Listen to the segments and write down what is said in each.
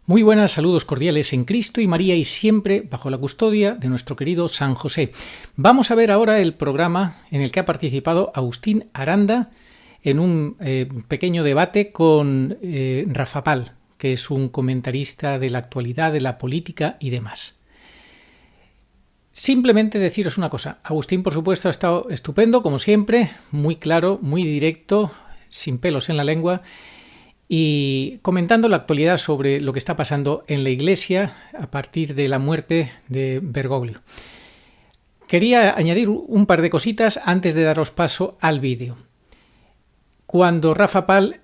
Muy buenas, saludos cordiales en Cristo y María y siempre bajo la custodia de nuestro querido San José. Vamos a ver ahora el programa en el que ha participado Agustín Aranda en un pequeño debate con Rafa Pal, que es un comentarista de la actualidad, de la política y demás. Simplemente deciros una cosa, Agustín por supuesto ha estado estupendo, como siempre, muy claro, muy directo, sin pelos en la lengua, y comentando la actualidad sobre lo que está pasando en la Iglesia a partir de la muerte de Bergoglio. Quería añadir un par de cositas antes de daros paso al vídeo. Cuando Rafa Pal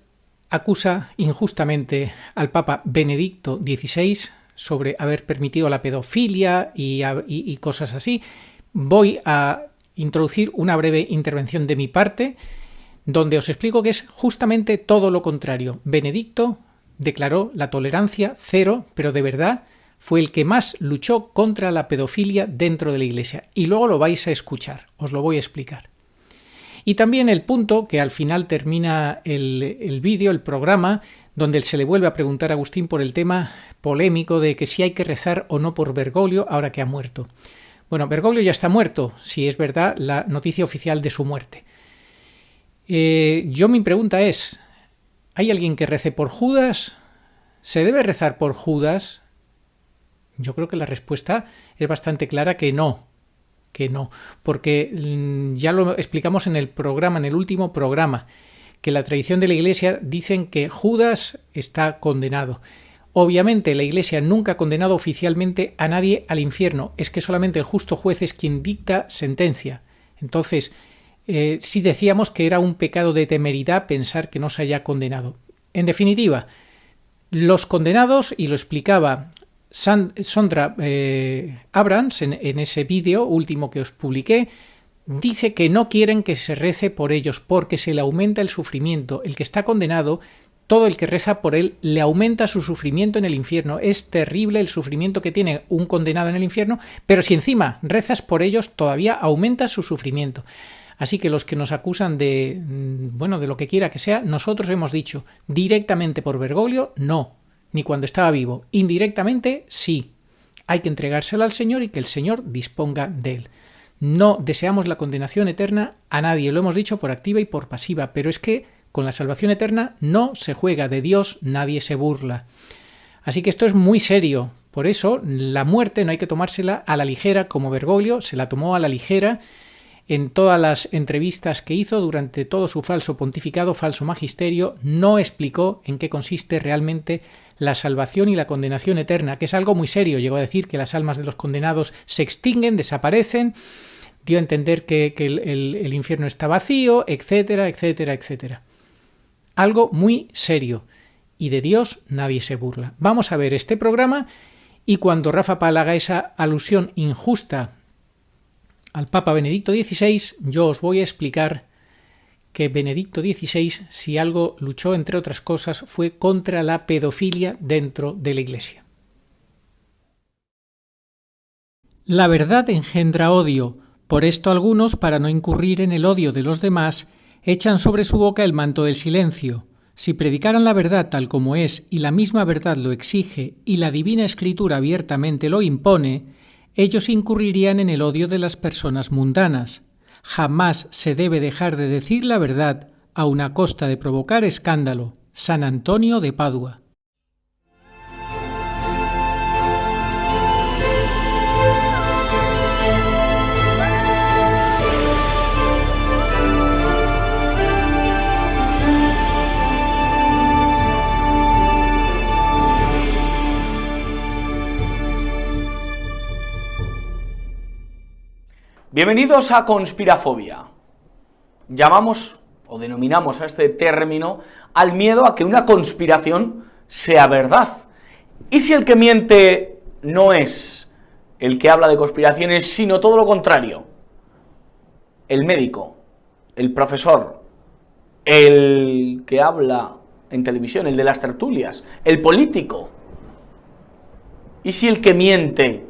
acusa injustamente al Papa Benedicto XVI sobre haber permitido la pedofilia y cosas así, voy a introducir una breve intervención de mi parte donde os explico que es justamente todo lo contrario. Benedicto declaró la tolerancia cero, pero de verdad fue el que más luchó contra la pedofilia dentro de la Iglesia. Y luego lo vais a escuchar, os lo voy a explicar. Y también el punto que al final termina el vídeo, el programa, donde se le vuelve a preguntar a Agustín por el tema polémico de que si hay que rezar o no por Bergoglio ahora que ha muerto. Bueno, Bergoglio ya está muerto, si es verdad la noticia oficial de su muerte. Mi pregunta es, ¿hay alguien que rece por Judas? ¿Se debe rezar por Judas? Yo creo que la respuesta es bastante clara que no, porque ya lo explicamos en el programa, en el último programa, que la tradición de la Iglesia dicen que Judas está condenado. Obviamente la Iglesia nunca ha condenado oficialmente a nadie al infierno, es que solamente el justo juez es quien dicta sentencia. Entonces, sí decíamos que era un pecado de temeridad pensar que no se haya condenado. En definitiva, los condenados, y lo explicaba Sondra Abrams en ese vídeo último que os publiqué, dice que no quieren que se rece por ellos porque se le aumenta el sufrimiento. El que está condenado, todo el que reza por él le aumenta su sufrimiento en el infierno. Es terrible el sufrimiento que tiene un condenado en el infierno, pero si encima rezas por ellos todavía aumenta su sufrimiento. Así que los que nos acusan de lo que quiera que sea, nosotros hemos dicho directamente por Bergoglio, no, ni cuando estaba vivo. Indirectamente, sí. Hay que entregárselo al Señor y que el Señor disponga de él. No deseamos la condenación eterna a nadie, lo hemos dicho por activa y por pasiva, pero es que con la salvación eterna no se juega, de Dios nadie se burla. Así que esto es muy serio. Por eso la muerte no hay que tomársela a la ligera como Bergoglio se la tomó a la ligera en todas las entrevistas que hizo durante todo su falso pontificado, falso magisterio, no explicó en qué consiste realmente la salvación y la condenación eterna, que es algo muy serio. Llegó a decir que las almas de los condenados se extinguen, desaparecen, dio a entender que el infierno está vacío, etcétera, etcétera, etcétera. Algo muy serio, y de Dios nadie se burla. Vamos a ver este programa, y cuando Rafa Pal haga esa alusión injusta al Papa Benedicto XVI, yo os voy a explicar que Benedicto XVI, si algo luchó, entre otras cosas, fue contra la pedofilia dentro de la Iglesia. La verdad engendra odio, por esto algunos, para no incurrir en el odio de los demás, echan sobre su boca el manto del silencio. Si predicaran la verdad tal como es, y la misma verdad lo exige, y la Divina Escritura abiertamente lo impone, ellos incurrirían en el odio de las personas mundanas. Jamás se debe dejar de decir la verdad aun a costa de provocar escándalo. San Antonio de Padua. Bienvenidos a Conspirafobia. Llamamos o denominamos a este término al miedo a que una conspiración sea verdad. ¿Y si el que miente no es el que habla de conspiraciones, sino todo lo contrario? El médico, el profesor, el que habla en televisión, el de las tertulias, el político. ¿Y si el que miente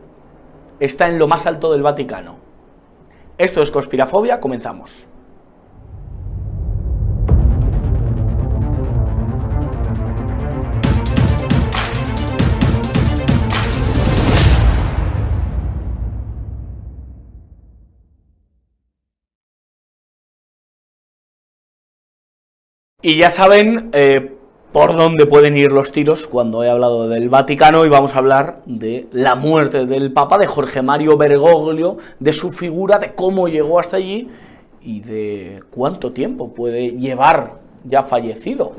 está en lo más alto del Vaticano? Esto es Conspirafobia, comenzamos. Y ya saben por dónde pueden ir los tiros cuando he hablado del Vaticano, y vamos a hablar de la muerte del Papa, de Jorge Mario Bergoglio, de su figura, de cómo llegó hasta allí y de cuánto tiempo puede llevar ya fallecido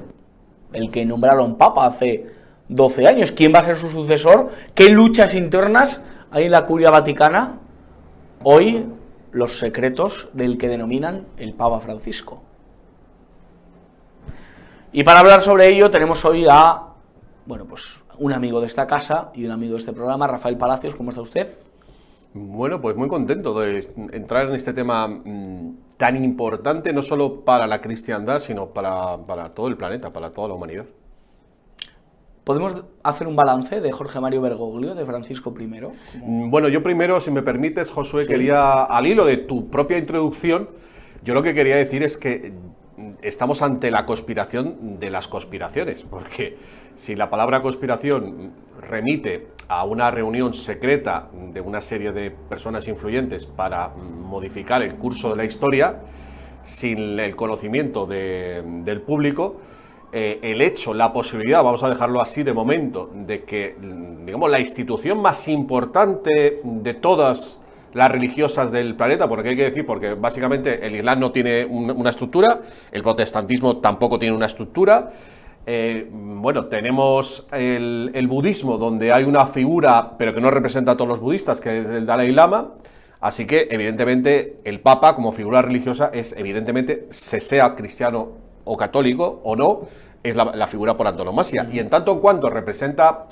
el que nombraron Papa hace 12 años. ¿Quién va a ser su sucesor? ¿Qué luchas internas hay en la Curia Vaticana? Hoy, los secretos del que denominan el Papa Francisco. Y para hablar sobre ello tenemos hoy a, bueno, pues un amigo de esta casa y un amigo de este programa, Rafael Palacios. ¿Cómo está usted? Bueno, pues muy contento de entrar en este tema tan importante, no solo para la cristiandad, sino para todo el planeta, para toda la humanidad. ¿Podemos hacer un balance de Jorge Mario Bergoglio, de Francisco I? Bueno, yo primero, si me permites, Josué, sí, quería, al hilo de tu propia introducción, yo lo que quería decir es que estamos ante la conspiración de las conspiraciones, porque si la palabra conspiración remite a una reunión secreta de una serie de personas influyentes para modificar el curso de la historia, sin el conocimiento del público, el hecho, la posibilidad, vamos a dejarlo así de momento, de que, digamos, la institución más importante de todas las religiosas del planeta, porque hay que decir, porque básicamente el Islam no tiene una estructura, el protestantismo tampoco tiene una estructura, bueno, tenemos el budismo, donde hay una figura, pero que no representa a todos los budistas, que es el Dalai Lama. Así que, evidentemente, el Papa, como figura religiosa, es, evidentemente, se sea cristiano o católico o no, es la figura por antonomasia. Y en tanto en cuanto representa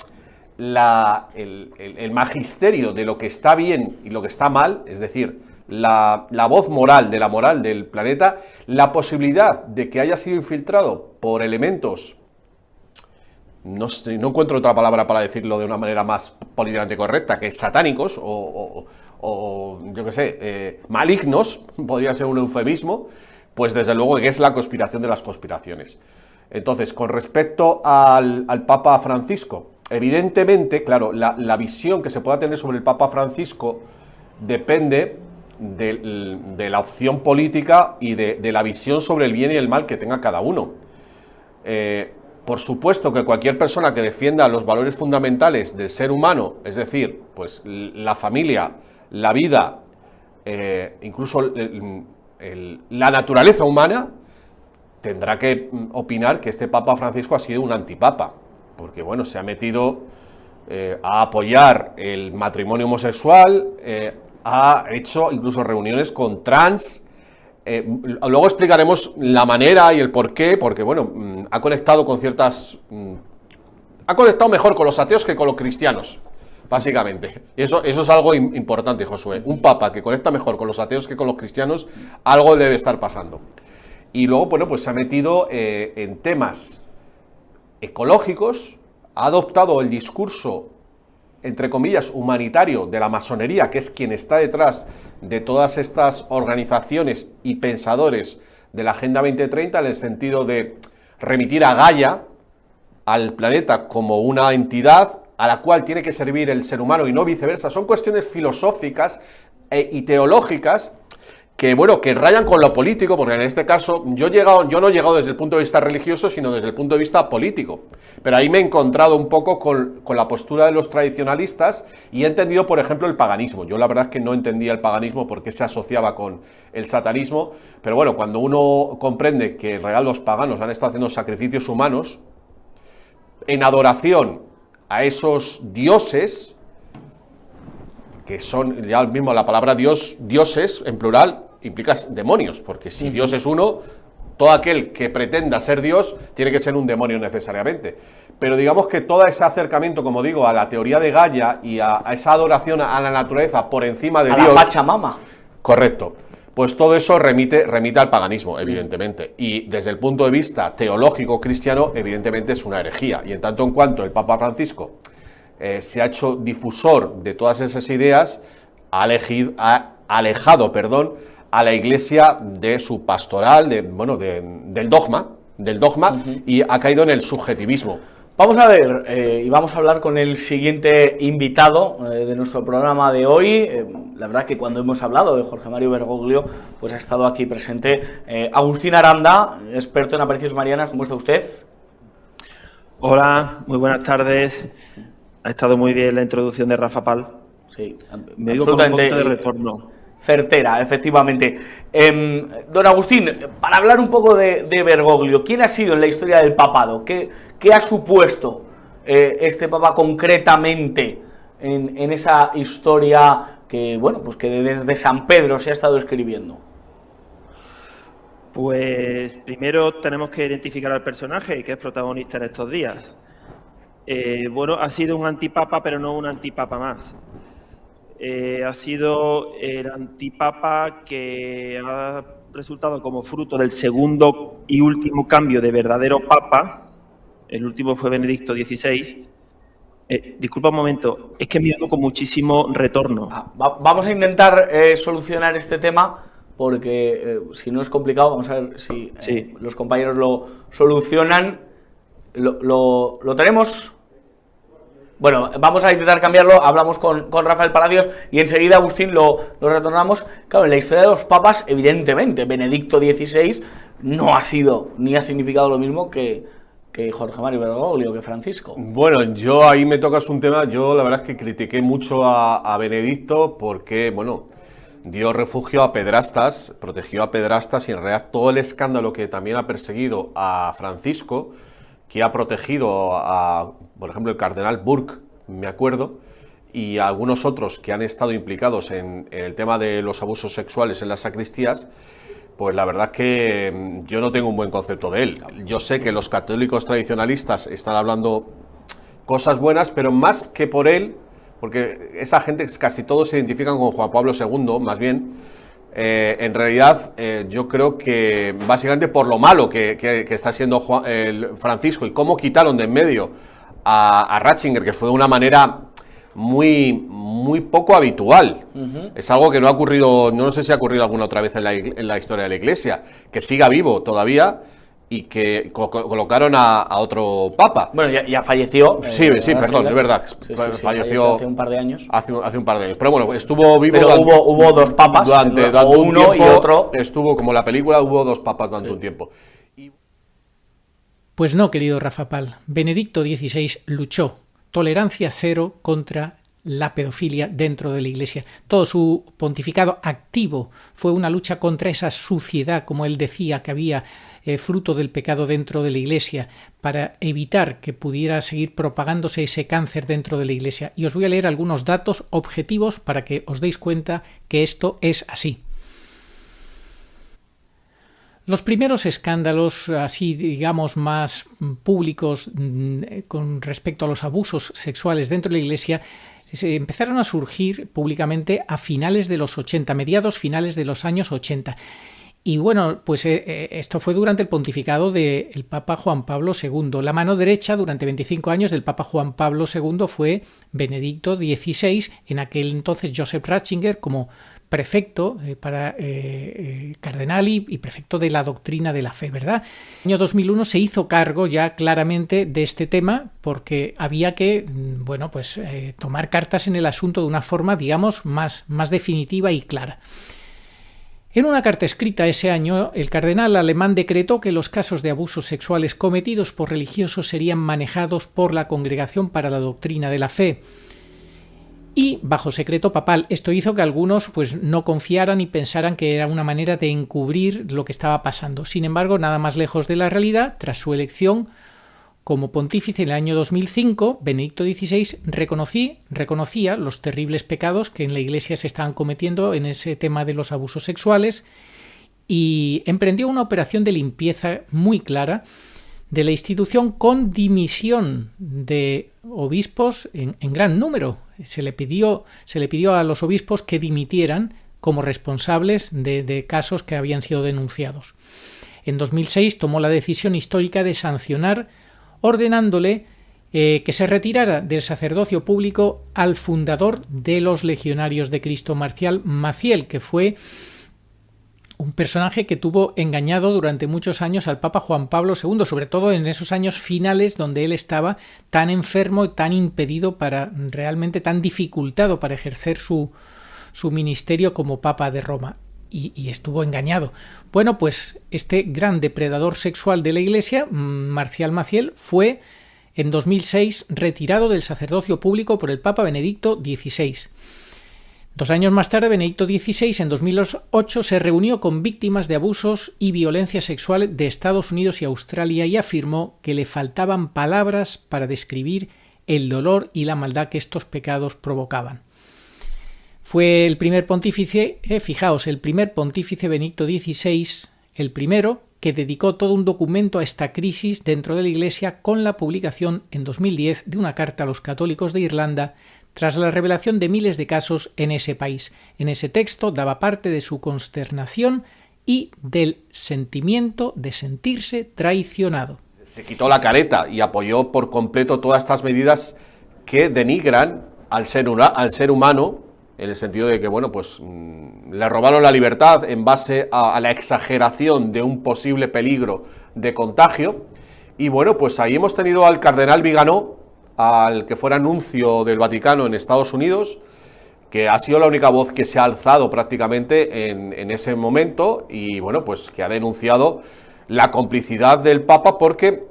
el magisterio de lo que está bien y lo que está mal, es decir, la voz moral de la moral del planeta, la posibilidad de que haya sido infiltrado por elementos, no encuentro otra palabra para decirlo de una manera más políticamente correcta, que satánicos o yo qué sé, malignos, podría ser un eufemismo, pues desde luego que es la conspiración de las conspiraciones. Entonces, con respecto al Papa Francisco, evidentemente, claro, la visión que se pueda tener sobre el Papa Francisco depende de la opción política y de la visión sobre el bien y el mal que tenga cada uno. Por supuesto que cualquier persona que defienda los valores fundamentales del ser humano, es decir, pues la familia, la vida, incluso la naturaleza humana, tendrá que opinar que este Papa Francisco ha sido un antipapa, porque bueno, se ha metido a apoyar el matrimonio homosexual, ha hecho incluso reuniones con trans. Luego explicaremos la manera y el porqué, porque bueno, ha conectado con ciertas... ha conectado mejor con los ateos que con los cristianos, básicamente. Y eso es algo importante, Josué. Un papa que conecta mejor con los ateos que con los cristianos, algo debe estar pasando. Y luego, bueno, pues se ha metido en temas ecológicos, ha adoptado el discurso, entre comillas, humanitario de la masonería, que es quien está detrás de todas estas organizaciones y pensadores de la Agenda 2030, en el sentido de remitir a Gaia, al planeta, como una entidad a la cual tiene que servir el ser humano y no viceversa. Son cuestiones filosóficas y teológicas que, bueno, que rayan con lo político, porque en este caso yo no he llegado desde el punto de vista religioso, sino desde el punto de vista político. Pero ahí me he encontrado un poco con la postura de los tradicionalistas y he entendido, por ejemplo, el paganismo. Yo la verdad es que no entendía el paganismo porque se asociaba con el satanismo, pero bueno, cuando uno comprende que en realidad los paganos han estado haciendo sacrificios humanos en adoración a esos dioses, que son, ya mismo la palabra Dios, dioses, en plural, implica demonios, porque si Dios es uno, todo aquel que pretenda ser Dios tiene que ser un demonio necesariamente. Pero digamos que todo ese acercamiento, como digo, a la teoría de Gaia y a esa adoración a la naturaleza por encima de Dios... A la Pachamama. Correcto. Pues todo eso remite al paganismo, evidentemente. Y desde el punto de vista teológico cristiano, evidentemente es una herejía. Y en tanto en cuanto el Papa Francisco se ha hecho difusor de todas esas ideas, ha alejado a la Iglesia de su pastoral, del dogma, y ha caído en el subjetivismo. Vamos a ver, y vamos a hablar con el siguiente invitado de nuestro programa de hoy. La verdad que cuando hemos hablado de Jorge Mario Bergoglio, pues ha estado aquí presente Agustín Aranda, experto en apariciones marianas. ¿Cómo está usted? Hola, muy buenas tardes. Ha estado muy bien la introducción de Rafa Pal. Sí, me digo con un poquito de retorno. Certera, efectivamente. Don Agustín, para hablar un poco de Bergoglio, ¿quién ha sido en la historia del papado? ¿Qué ha supuesto este papa concretamente en esa historia que, bueno, pues que desde San Pedro se ha estado escribiendo? Pues primero tenemos que identificar al personaje que es protagonista en estos días. Bueno, ha sido un antipapa, pero no un antipapa más. Ha sido el antipapa que ha resultado como fruto del segundo y último cambio de verdadero papa. El último fue Benedicto XVI. Disculpa un momento, es que me oigo con muchísimo retorno. Vamos a intentar solucionar este tema, porque si no es complicado, vamos a ver si sí. Los compañeros lo solucionan. ¿Lo tenemos? Bueno, vamos a intentar cambiarlo, hablamos con Rafael Palacios y enseguida, Agustín, lo retornamos. Claro, en la historia de los papas, evidentemente, Benedicto XVI no ha sido ni ha significado lo mismo que Jorge Mario Bergoglio, que Francisco. Bueno, yo ahí me tocas un tema, yo la verdad es que critiqué mucho a Benedicto porque, bueno, dio refugio a pedrastas, protegió a pedrastas y en realidad todo el escándalo que también ha perseguido a Francisco, que ha protegido a, por ejemplo, el cardenal Burke, me acuerdo, y a algunos otros que han estado implicados en el tema de los abusos sexuales en las sacristías, pues la verdad es que yo no tengo un buen concepto de él. Yo sé que los católicos tradicionalistas están hablando cosas buenas, pero más que por él, porque esa gente casi todos se identifican con Juan Pablo II, más bien. En realidad, yo creo que básicamente por lo malo que está siendo Francisco y cómo quitaron de en medio a Ratzinger, que fue de una manera muy poco habitual. Es algo que no ha ocurrido, no sé si ha ocurrido alguna otra vez en la historia de la Iglesia, que siga vivo todavía y que colocaron a otro papa. Bueno, ya falleció. Sí, perdón, es verdad. Sí, falleció hace un par de años. Hace un par de años. Pero bueno, estuvo vivo. Pero hubo dos papas. Durante uno un tiempo, y otro. Estuvo, como la película, hubo dos papas durante un tiempo. Pues no, querido Rafa Pal. Benedicto XVI luchó tolerancia cero contra la pedofilia dentro de la Iglesia. Todo su pontificado activo fue una lucha contra esa suciedad, como él decía, que había fruto del pecado dentro de la Iglesia, para evitar que pudiera seguir propagándose ese cáncer dentro de la Iglesia. Y os voy a leer algunos datos objetivos para que os deis cuenta que esto es así. Los primeros escándalos, así digamos, más públicos con respecto a los abusos sexuales dentro de la Iglesia se empezaron a surgir públicamente a finales de los 80, mediados finales de los años 80. Y bueno, pues esto fue durante el pontificado del Papa Juan Pablo II. La mano derecha durante 25 años del Papa Juan Pablo II fue Benedicto XVI, en aquel entonces Joseph Ratzinger como prefecto para cardenal y prefecto de la doctrina de la fe, ¿verdad? En el año 2001 se hizo cargo ya claramente de este tema porque había que, bueno, pues tomar cartas en el asunto de una forma, digamos, más definitiva y clara. En una carta escrita ese año, el cardenal alemán decretó que los casos de abusos sexuales cometidos por religiosos serían manejados por la Congregación para la Doctrina de la Fe. Y bajo secreto papal, esto hizo que algunos pues no confiaran y pensaran que era una manera de encubrir lo que estaba pasando. Sin embargo, nada más lejos de la realidad, tras su elección como pontífice en el año 2005, Benedicto XVI reconocía los terribles pecados que en la Iglesia se estaban cometiendo en ese tema de los abusos sexuales y emprendió una operación de limpieza muy clara de la institución con dimisión de obispos en gran número. Se le pidió a los obispos que dimitieran como responsables de casos que habían sido denunciados. En 2006 tomó la decisión histórica de sancionar, ordenándole que se retirara del sacerdocio público al fundador de los Legionarios de Cristo, Marcial Maciel, que fue un personaje que tuvo engañado durante muchos años al Papa Juan Pablo II, sobre todo en esos años finales donde él estaba tan enfermo, tan impedido, realmente tan dificultado para ejercer su ministerio como Papa de Roma. Y estuvo engañado. Bueno, pues este gran depredador sexual de la Iglesia, Marcial Maciel, fue en 2006 retirado del sacerdocio público por el Papa Benedicto XVI. 2 años más tarde, Benedicto XVI, en 2008, se reunió con víctimas de abusos y violencia sexual de Estados Unidos y Australia y afirmó que le faltaban palabras para describir el dolor y la maldad que estos pecados provocaban. Fue el primer pontífice, fijaos, el primer pontífice Benedicto XVI, el primero, que dedicó todo un documento a esta crisis dentro de la Iglesia con la publicación en 2010 de una carta a los católicos de Irlanda tras la revelación de miles de casos en ese país. En ese texto daba parte de su consternación y del sentimiento de sentirse traicionado. Se quitó la careta y apoyó por completo todas estas medidas que denigran al ser humano, en el sentido de que, bueno, pues le robaron la libertad en base a la exageración de un posible peligro de contagio. Y bueno, pues ahí hemos tenido al cardenal Viganò, al que fuera nuncio del Vaticano en Estados Unidos, que ha sido la única voz que se ha alzado prácticamente en ese momento y, bueno, pues que ha denunciado la complicidad del Papa porque,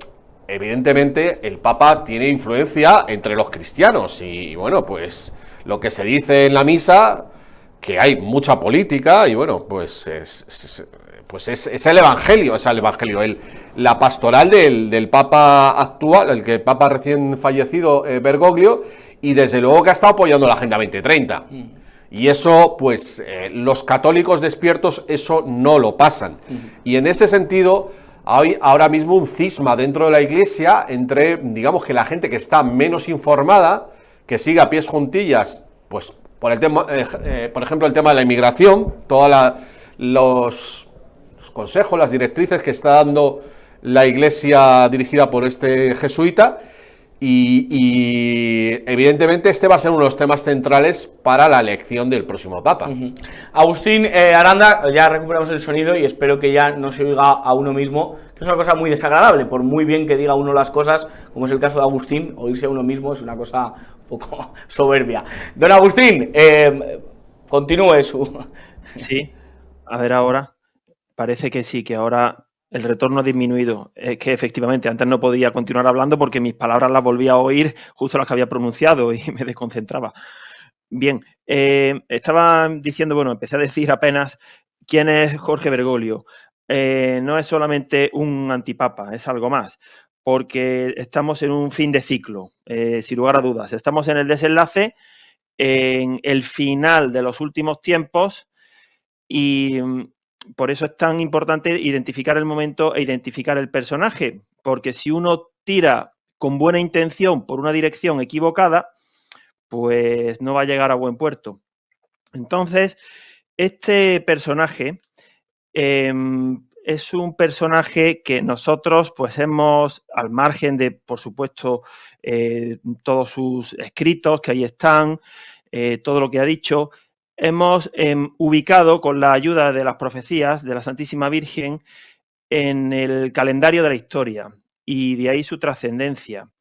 evidentemente, el Papa tiene influencia entre los cristianos y, bueno, pues lo que se dice en la misa, que hay mucha política y, bueno, pues es el Evangelio, la pastoral del Papa actual, el Papa recién fallecido, Bergoglio, y desde luego que ha estado apoyando la Agenda 2030. Y eso, pues, los católicos despiertos eso no lo pasan. Y en ese sentido, hay ahora mismo un cisma dentro de la Iglesia entre, digamos, que la gente que está menos informada, que sigue a pies juntillas, pues, por ejemplo, el tema de la inmigración, todos los consejos, las directrices que está dando la Iglesia dirigida por este jesuita, y evidentemente este va a ser uno de los temas centrales para la elección del próximo Papa. Agustín Aranda, ya recuperamos el sonido y espero que ya no se oiga a uno mismo, que es una cosa muy desagradable, por muy bien que diga uno las cosas, como es el caso de Agustín, oírse a uno mismo es una cosa un poco soberbia. Don Agustín, continúe su... Sí, a ver ahora, parece que sí, que ahora el retorno ha disminuido. Es que efectivamente antes no podía continuar hablando porque mis palabras las volvía a oír justo las que había pronunciado y me desconcentraba. Bien, estaba diciendo, bueno, empecé a decir apenas quién es Jorge Bergoglio. No es solamente un antipapa, es algo más, porque estamos en un fin de ciclo, sin lugar a dudas. Estamos en el desenlace, en el final de los últimos tiempos y por eso es tan importante identificar el momento e identificar el personaje, porque si uno tira con buena intención por una dirección equivocada, pues no va a llegar a buen puerto. Entonces, este personaje es un personaje que nosotros pues hemos, al margen de, por supuesto, todos sus escritos que ahí están, todo lo que ha dicho, hemos ubicado con la ayuda de las profecías de la Santísima Virgen en el calendario de la historia y de ahí su trascendencia.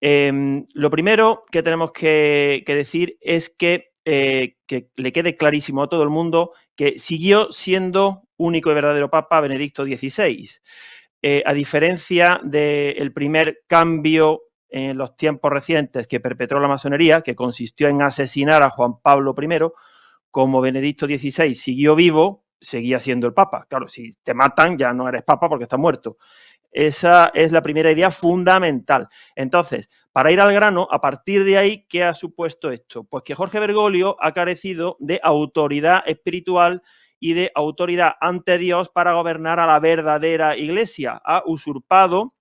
Lo primero que tenemos que decir es que le quede clarísimo a todo el mundo que siguió siendo único y verdadero Papa Benedicto XVI. A diferencia del primer cambio en los tiempos recientes que perpetró la masonería, que consistió en asesinar a Juan Pablo I, como Benedicto XVI siguió vivo, seguía siendo el Papa. Claro, si te matan ya no eres Papa porque estás muerto. Esa es la primera idea fundamental. Entonces, para ir al grano, a partir de ahí, ¿qué ha supuesto esto? Pues que Jorge Bergoglio ha carecido de autoridad espiritual y de autoridad ante Dios para gobernar a la verdadera Iglesia. Ha usurpado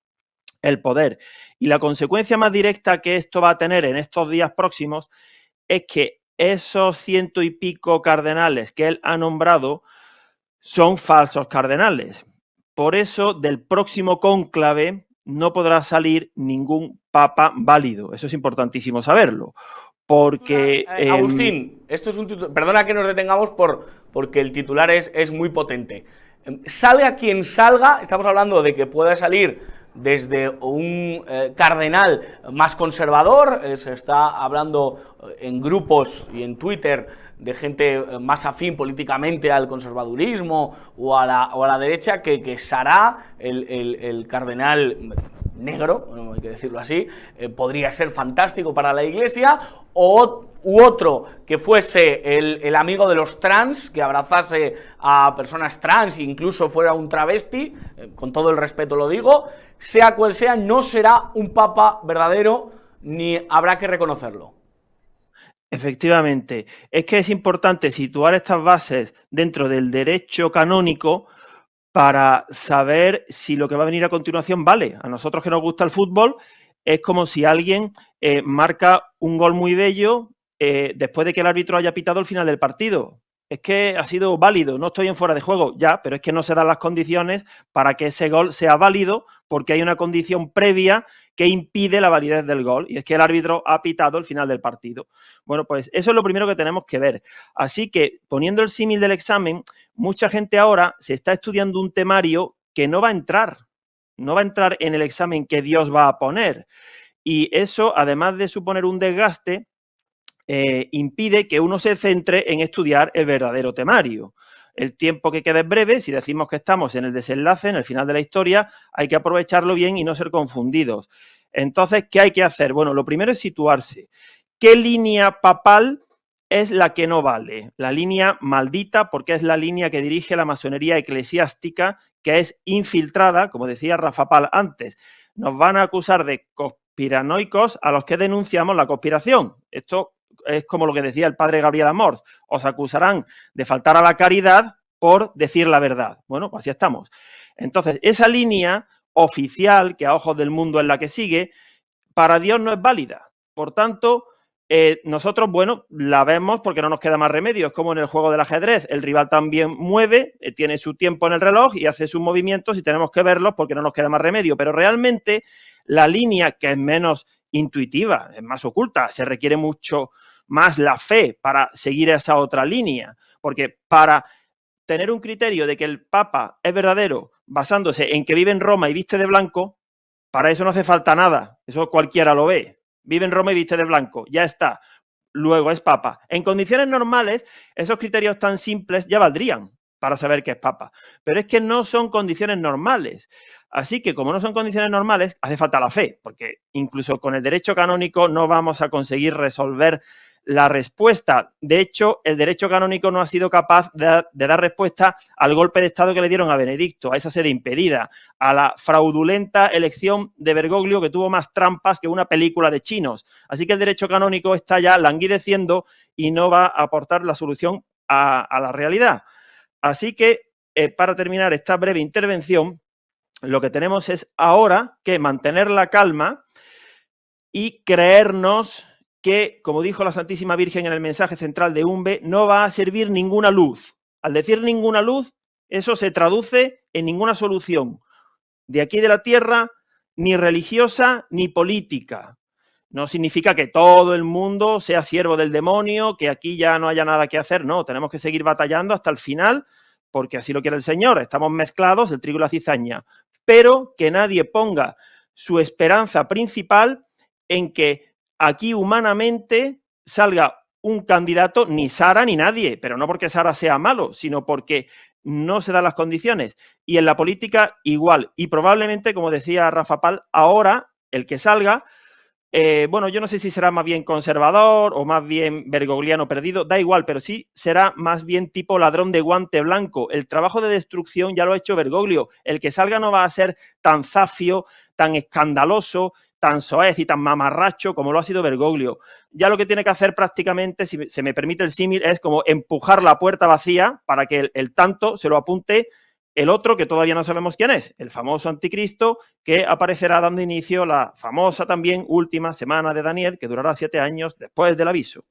el poder. Y la consecuencia más directa que esto va a tener en estos días próximos es que esos 100 y pico cardenales que él ha nombrado son falsos cardenales. Por eso, del próximo cónclave no podrá salir ningún papa válido. Eso es importantísimo saberlo. Porque... Agustín, esto es perdona que nos detengamos por porque el titular es muy potente. Salga quien salga, estamos hablando de que pueda salir desde un cardenal más conservador, se está hablando en grupos y en Twitter de gente más afín políticamente al conservadurismo o a la derecha, que Sará, el cardenal negro, bueno, hay que decirlo así, podría ser fantástico para la Iglesia, u otro que fuese el amigo de los trans, que abrazase a personas trans e incluso fuera un travesti, con todo el respeto lo digo, sea cual sea, no será un papa verdadero, ni habrá que reconocerlo. Efectivamente, es que es importante situar estas bases dentro del derecho canónico para saber si lo que va a venir a continuación vale. A nosotros que nos gusta el fútbol, es como si alguien marca un gol muy bello después de que el árbitro haya pitado el final del partido. Es que ha sido válido, no estoy en fuera de juego, ya, pero es que no se dan las condiciones para que ese gol sea válido, porque hay una condición previa que impide la validez del gol, y es que el árbitro ha pitado el final del partido. Bueno, pues eso es lo primero que tenemos que ver. Así que, poniendo el símil del examen, mucha gente ahora se está estudiando un temario que no va a entrar en el examen que Dios va a poner. Y eso, además de suponer un desgaste, impide que uno se centre en estudiar el verdadero temario. El tiempo que queda es breve, si decimos que estamos en el desenlace, en el final de la historia, hay que aprovecharlo bien y no ser confundidos. Entonces, ¿qué hay que hacer? Bueno, lo primero es situarse. ¿Qué línea papal es la que no vale? La línea maldita, porque es la línea que dirige la masonería eclesiástica, que es infiltrada, como decía Rafa Pal antes. Nos van a acusar de conspiranoicos a los que denunciamos la conspiración. Esto es como lo que decía el padre Gabriel Amors, os acusarán de faltar a la caridad por decir la verdad. Bueno, pues así estamos. Entonces, esa línea oficial, que a ojos del mundo es la que sigue, para Dios no es válida. Por tanto, nosotros, bueno, la vemos porque no nos queda más remedio. Es como en el juego del ajedrez. El rival también mueve, tiene su tiempo en el reloj y hace sus movimientos y tenemos que verlos porque no nos queda más remedio. Pero realmente la línea, que es menos intuitiva, es más oculta, se requiere mucho más la fe para seguir esa otra línea, porque para tener un criterio de que el Papa es verdadero basándose en que vive en Roma y viste de blanco, para eso no hace falta nada, eso cualquiera lo ve, vive en Roma y viste de blanco, ya está, luego es Papa. En condiciones normales, esos criterios tan simples ya valdrían para saber que es Papa, pero es que no son condiciones normales. Así que, como no son condiciones normales, hace falta la fe, porque incluso con el derecho canónico no vamos a conseguir resolver la respuesta. De hecho, el derecho canónico no ha sido capaz de dar respuesta al golpe de Estado que le dieron a Benedicto, a esa sede impedida, a la fraudulenta elección de Bergoglio, que tuvo más trampas que una película de chinos. Así que el derecho canónico está ya languideciendo y no va a aportar la solución a la realidad. Así que, para terminar esta breve intervención, lo que tenemos es ahora que mantener la calma y creernos que, como dijo la Santísima Virgen en el mensaje central de Umbe, no va a servir ninguna luz. Al decir ninguna luz, eso se traduce en ninguna solución, de aquí de la tierra, ni religiosa ni política. No significa que todo el mundo sea siervo del demonio, que aquí ya no haya nada que hacer. No, tenemos que seguir batallando hasta el final, porque así lo quiere el Señor. Estamos mezclados, el trigo y la cizaña. Pero que nadie ponga su esperanza principal en que aquí humanamente salga un candidato, ni Sara ni nadie, pero no porque Sara sea malo, sino porque no se dan las condiciones. Y en la política igual. Y probablemente, como decía Rafa Pal, ahora el que salga, bueno, yo no sé si será más bien conservador o más bien bergogliano perdido, da igual, pero sí será más bien tipo ladrón de guante blanco. El trabajo de destrucción ya lo ha hecho Bergoglio. El que salga no va a ser tan zafio, tan escandaloso, tan soez y tan mamarracho como lo ha sido Bergoglio. Ya lo que tiene que hacer prácticamente, si se me permite el símil, es como empujar la puerta vacía para que el tanto se lo apunte el otro, que todavía no sabemos quién es, el famoso anticristo, que aparecerá dando inicio a la famosa también última semana de Daniel, que durará 7 años después del aviso.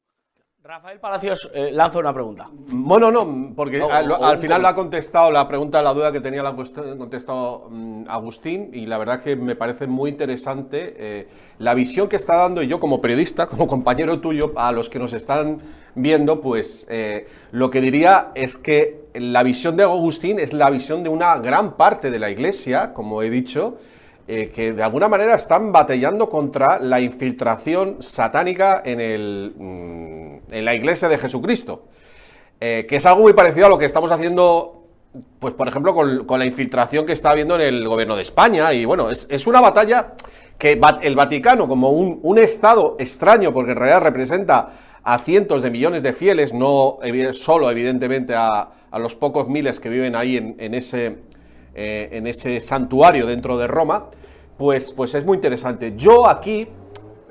Rafael Palacios lanza una pregunta. Bueno, no, porque al final lo ha contestado, la pregunta, la duda que tenía la ha contestado Agustín, y la verdad que me parece muy interesante la visión que está dando, y yo como periodista, como compañero tuyo, a los que nos están viendo, pues lo que diría es que la visión de Agustín es la visión de una gran parte de la Iglesia, como he dicho, que de alguna manera están batallando contra la infiltración satánica en la Iglesia de Jesucristo, que es algo muy parecido a lo que estamos haciendo, pues por ejemplo, con la infiltración que está habiendo en el gobierno de España. Y bueno, es una batalla que el Vaticano, como un Estado extraño, porque en realidad representa a cientos de millones de fieles, no solo evidentemente a los pocos miles que viven ahí en ese santuario dentro de Roma, pues es muy interesante. Yo aquí,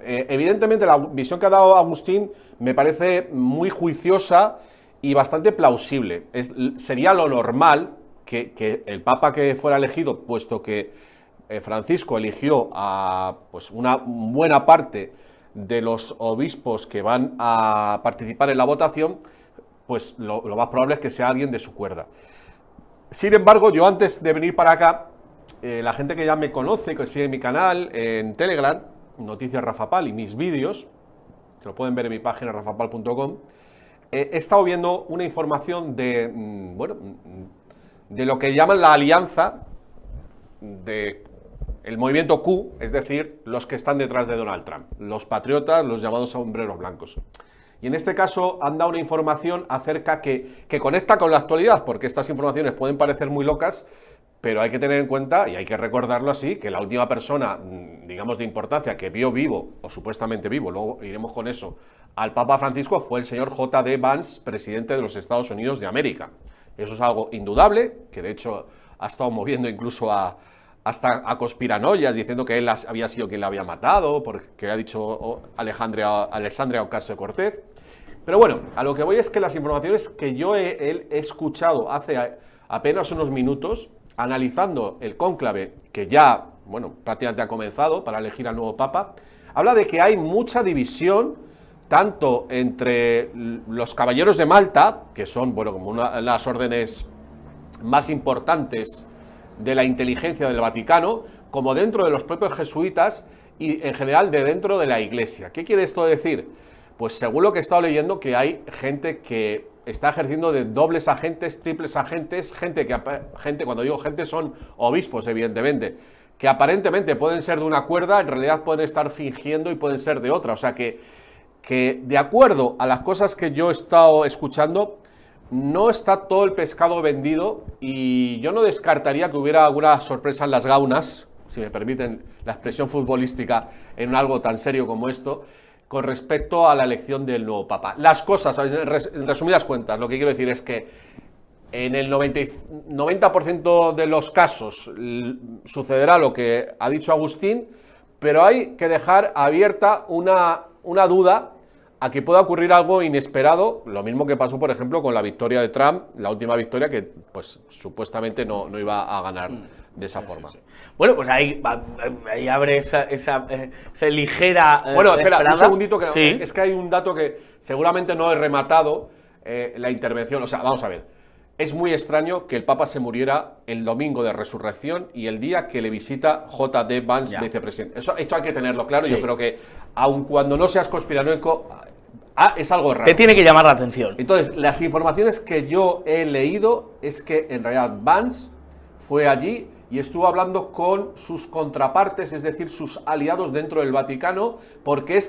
evidentemente la visión que ha dado Agustín me parece muy juiciosa y bastante plausible. Sería lo normal que el Papa que fuera elegido, puesto que Francisco eligió a pues una buena parte de los obispos que van a participar en la votación, pues lo más probable es que sea alguien de su cuerda. Sin embargo, yo antes de venir para acá, la gente que ya me conoce, que sigue mi canal en Telegram, Noticias Rafapal, y mis vídeos, se lo pueden ver en mi página rafapal.com, he estado viendo una información de, bueno, de lo que llaman la alianza del movimiento Q, es decir, los que están detrás de Donald Trump, los patriotas, los llamados sombreros blancos. Y en este caso han dado una información acerca que conecta con la actualidad, porque estas informaciones pueden parecer muy locas, pero hay que tener en cuenta, y hay que recordarlo así, que la última persona, digamos, de importancia que vio vivo, o supuestamente vivo, luego iremos con eso, al Papa Francisco fue el señor J.D. Vance, presidente de los Estados Unidos de América. Eso es algo indudable, que de hecho ha estado moviendo incluso hasta a conspiranoias, diciendo que él había sido quien la había matado, porque ha dicho Alexandria Ocasio-Cortez. Pero bueno, a lo que voy es que las informaciones que yo he escuchado hace apenas unos minutos, analizando el cónclave que ya, bueno, prácticamente ha comenzado para elegir al nuevo Papa, habla de que hay mucha división tanto entre los caballeros de Malta, que son, bueno, como una de las órdenes más importantes de la inteligencia del Vaticano, como dentro de los propios jesuitas y en general de dentro de la Iglesia. ¿Qué quiere esto decir? Pues según lo que he estado leyendo, que hay gente que está ejerciendo de dobles agentes, triples agentes, gente, cuando digo gente son obispos, evidentemente, que aparentemente pueden ser de una cuerda, en realidad pueden estar fingiendo y pueden ser de otra. O sea que de acuerdo a las cosas que yo he estado escuchando, no está todo el pescado vendido, y yo no descartaría que hubiera alguna sorpresa en las gaunas, si me permiten la expresión futbolística, en algo tan serio como esto, con respecto a la elección del nuevo Papa. Las cosas, en resumidas cuentas, lo que quiero decir es que en el 90% de los casos sucederá lo que ha dicho Agustín, pero hay que dejar abierta una duda a que pueda ocurrir algo inesperado, lo mismo que pasó, por ejemplo, con la victoria de Trump, la última victoria que, pues, supuestamente no iba a ganar de esa forma. Sí. Bueno, pues ahí abre esa ligera bueno, espera, esperanza. un segundito, que sí. Es que hay un dato que seguramente no he rematado la intervención. O sea, vamos a ver, es muy extraño que el Papa se muriera el domingo de Resurrección y el día que le visita J.D. Vance, vicepresidente. Esto hay que tenerlo claro. Sí. Yo creo que, aun cuando no seas conspiranoico, es algo raro. Te tiene que llamar la atención. Entonces, las informaciones que yo he leído es que en realidad Vance fue allí y estuvo hablando con sus contrapartes, es decir, sus aliados dentro del Vaticano, porque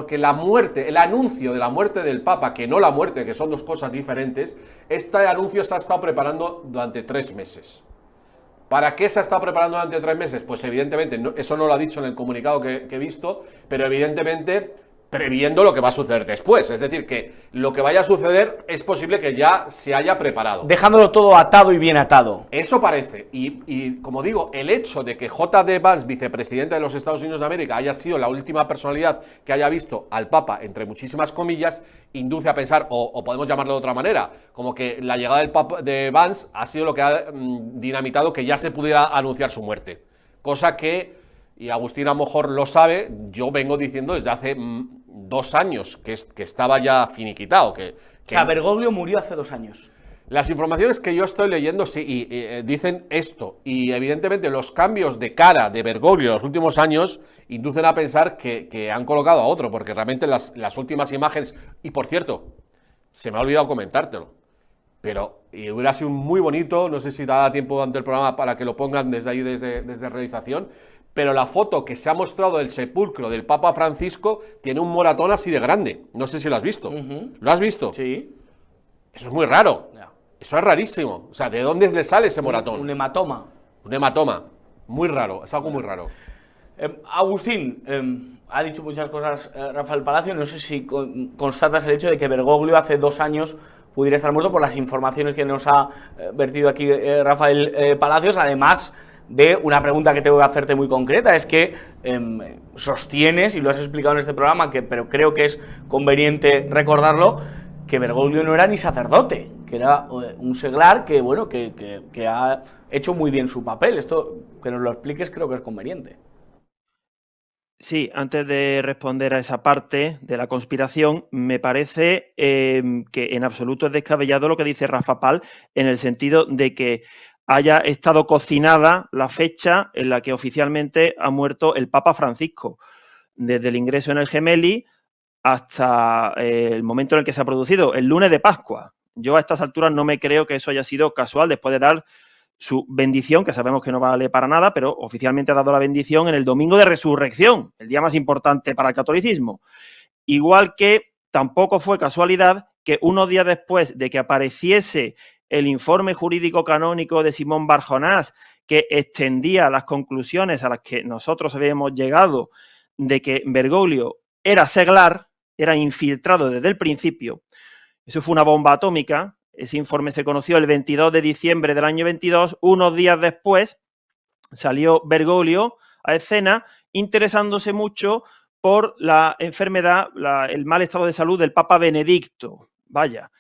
el anuncio de la muerte del Papa, que no la muerte, que son dos cosas diferentes, este anuncio se ha estado preparando durante 3 meses. ¿Para qué se ha estado preparando durante 3 meses? Pues evidentemente, eso no lo ha dicho en el comunicado que he visto, pero evidentemente previendo lo que va a suceder después. Es decir, que lo que vaya a suceder es posible que ya se haya preparado. Dejándolo todo atado y bien atado. Eso parece. Y como digo, el hecho de que J.D. Vance, vicepresidente de los Estados Unidos de América, haya sido la última personalidad que haya visto al Papa, entre muchísimas comillas, induce a pensar, o podemos llamarlo de otra manera, como que la llegada del Papa de Vance ha sido lo que ha dinamitado que ya se pudiera anunciar su muerte. Cosa que, y Agustín a lo mejor lo sabe, yo vengo diciendo desde hace 2 años que estaba ya finiquitado. Que O sea, Bergoglio murió hace 2 años. Las informaciones que yo estoy leyendo sí, dicen esto, y evidentemente los cambios de cara de Bergoglio en los últimos años inducen a pensar que han colocado a otro, porque realmente las últimas imágenes, y por cierto, se me ha olvidado comentártelo, pero hubiera sido muy bonito, no sé si da tiempo durante el programa para que lo pongan desde ahí, desde realización, pero la foto que se ha mostrado del sepulcro del Papa Francisco tiene un moratón así de grande, no sé si lo has visto. ¿Lo has visto? Sí. Eso es muy raro. Ya. Eso es rarísimo. O sea, ¿de dónde le sale ese moratón? Un hematoma. Un hematoma. Muy raro, es algo muy raro. Agustín, ha dicho muchas cosas Rafael Palacio. No sé si constatas el hecho de que Bergoglio hace 2 años pudiera estar muerto por las informaciones que nos ha vertido aquí Rafael Palacios, además de una pregunta que tengo que hacerte muy concreta. Es que sostienes, y lo has explicado en este programa, pero creo que es conveniente recordarlo, que Bergoglio no era ni sacerdote, que era un seglar que, bueno, que ha hecho muy bien su papel. Esto, que nos lo expliques, creo que es conveniente. Sí, antes de responder a esa parte de la conspiración, me parece que en absoluto es descabellado lo que dice Rafa Pal, en el sentido de que haya estado cocinada la fecha en la que oficialmente ha muerto el Papa Francisco. Desde el ingreso en el Gemelli hasta el momento en el que se ha producido, el lunes de Pascua. Yo a estas alturas no me creo que eso haya sido casual, después de dar su bendición, que sabemos que no vale para nada, pero oficialmente ha dado la bendición en el domingo de Resurrección, el día más importante para el catolicismo. Igual que tampoco fue casualidad que unos días después de que apareciese el informe jurídico canónico de Simón Bar Jonás, que extendía las conclusiones a las que nosotros habíamos llegado de que Bergoglio era seglar, era infiltrado desde el principio. Eso fue una bomba atómica. Ese informe se conoció el 22 de diciembre del año 22. Unos días después salió Bergoglio a escena interesándose mucho por la enfermedad, el mal estado de salud del Papa Benedicto. Vaya.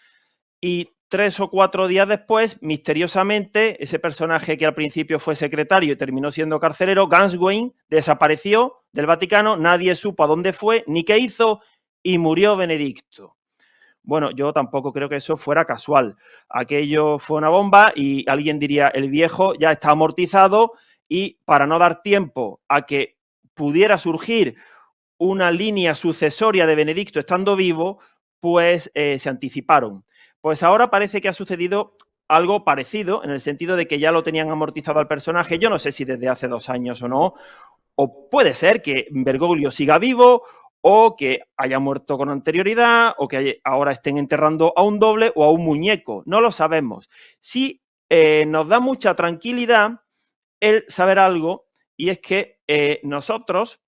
Y 3 o 4 días después, misteriosamente, ese personaje que al principio fue secretario y terminó siendo carcelero, Ganswein, desapareció del Vaticano, nadie supo a dónde fue ni qué hizo y murió Benedicto. Bueno, yo tampoco creo que eso fuera casual. Aquello fue una bomba y alguien diría, el viejo ya está amortizado, y para no dar tiempo a que pudiera surgir una línea sucesoria de Benedicto estando vivo, pues se anticiparon. Pues ahora parece que ha sucedido algo parecido, en el sentido de que ya lo tenían amortizado al personaje. Yo no sé si desde hace 2 años o no, o puede ser que Bergoglio siga vivo, o que haya muerto con anterioridad, o que ahora estén enterrando a un doble o a un muñeco. No lo sabemos. Sí nos da mucha tranquilidad el saber algo, y es que nosotros,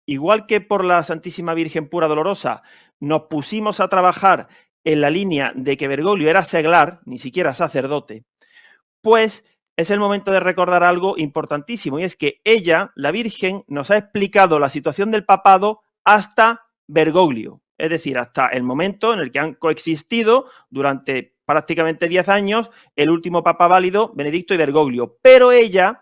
igual que por la Santísima Virgen Pura Dolorosa, nos pusimos a trabajar en la línea de que Bergoglio era seglar, ni siquiera sacerdote, pues es el momento de recordar algo importantísimo, y es que ella, la Virgen, nos ha explicado la situación del papado hasta Bergoglio, es decir, hasta el momento en el que han coexistido durante prácticamente 10 años el último papa válido, Benedicto, y Bergoglio. Pero ella,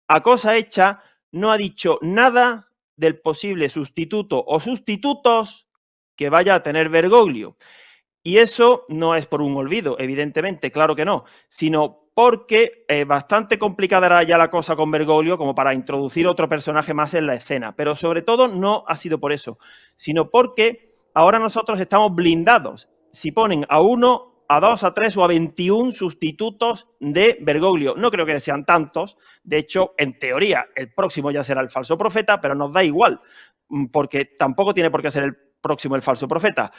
a cosa hecha, no ha dicho nada del posible sustituto o sustitutos que vaya a tener Bergoglio. Y eso no es por un olvido, evidentemente, claro que no, sino porque bastante complicada era ya la cosa con Bergoglio como para introducir otro personaje más en la escena. Pero sobre todo no ha sido por eso, sino porque ahora nosotros estamos blindados. Si ponen a 1, a 2, a 3 o a 21 sustitutos de Bergoglio, no creo que sean tantos. De hecho, en teoría, el próximo ya será el falso profeta, pero nos da igual, porque tampoco tiene por qué ser el próximo el falso profeta.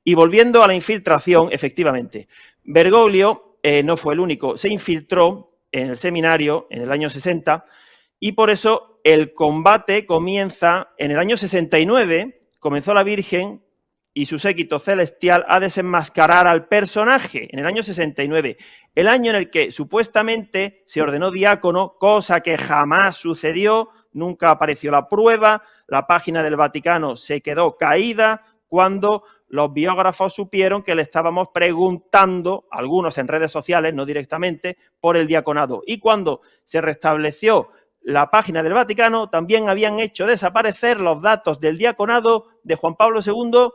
Y volviendo a la infiltración, efectivamente, Bergoglio no fue el único. Se infiltró en el seminario en el año 60, y por eso el combate comienza en el año 69. Comenzó la Virgen y su séquito celestial a desenmascarar al personaje en el año 69, el año en el que supuestamente se ordenó diácono, cosa que jamás sucedió, nunca apareció la prueba, la página del Vaticano se quedó caída cuando los biógrafos supieron que le estábamos preguntando, algunos en redes sociales, no directamente, por el diaconado. Y cuando se restableció la página del Vaticano también habían hecho desaparecer los datos del diaconado de Juan Pablo II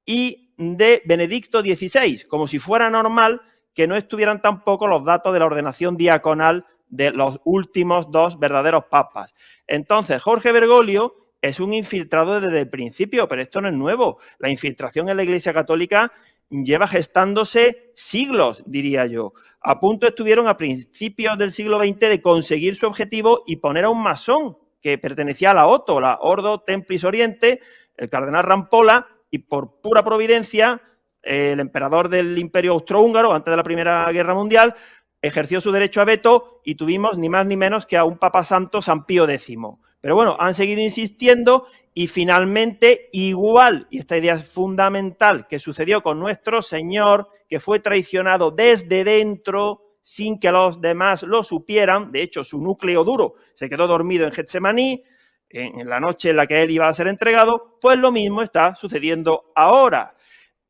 y de Benedicto XVI, como si fuera normal que no estuvieran tampoco los datos de la ordenación diaconal de los últimos dos verdaderos papas. Entonces, Jorge Bergoglio es un infiltrado desde el principio, pero esto no es nuevo. La infiltración en la Iglesia Católica lleva gestándose siglos, diría yo. A punto estuvieron a principios del siglo XX de conseguir su objetivo y poner a un masón que pertenecía a la OTO, la Ordo Templis Oriente, el cardenal Rampolla, y por pura providencia, el emperador del Imperio Austrohúngaro, antes de la Primera Guerra Mundial, ejerció su derecho a veto y tuvimos ni más ni menos que a un Papa Santo, San Pío X. Pero bueno, han seguido insistiendo y finalmente igual, y esta idea es fundamental, que sucedió con nuestro Señor, que fue traicionado desde dentro sin que los demás lo supieran. De hecho, su núcleo duro se quedó dormido en Getsemaní, en la noche en la que él iba a ser entregado. Pues lo mismo está sucediendo ahora.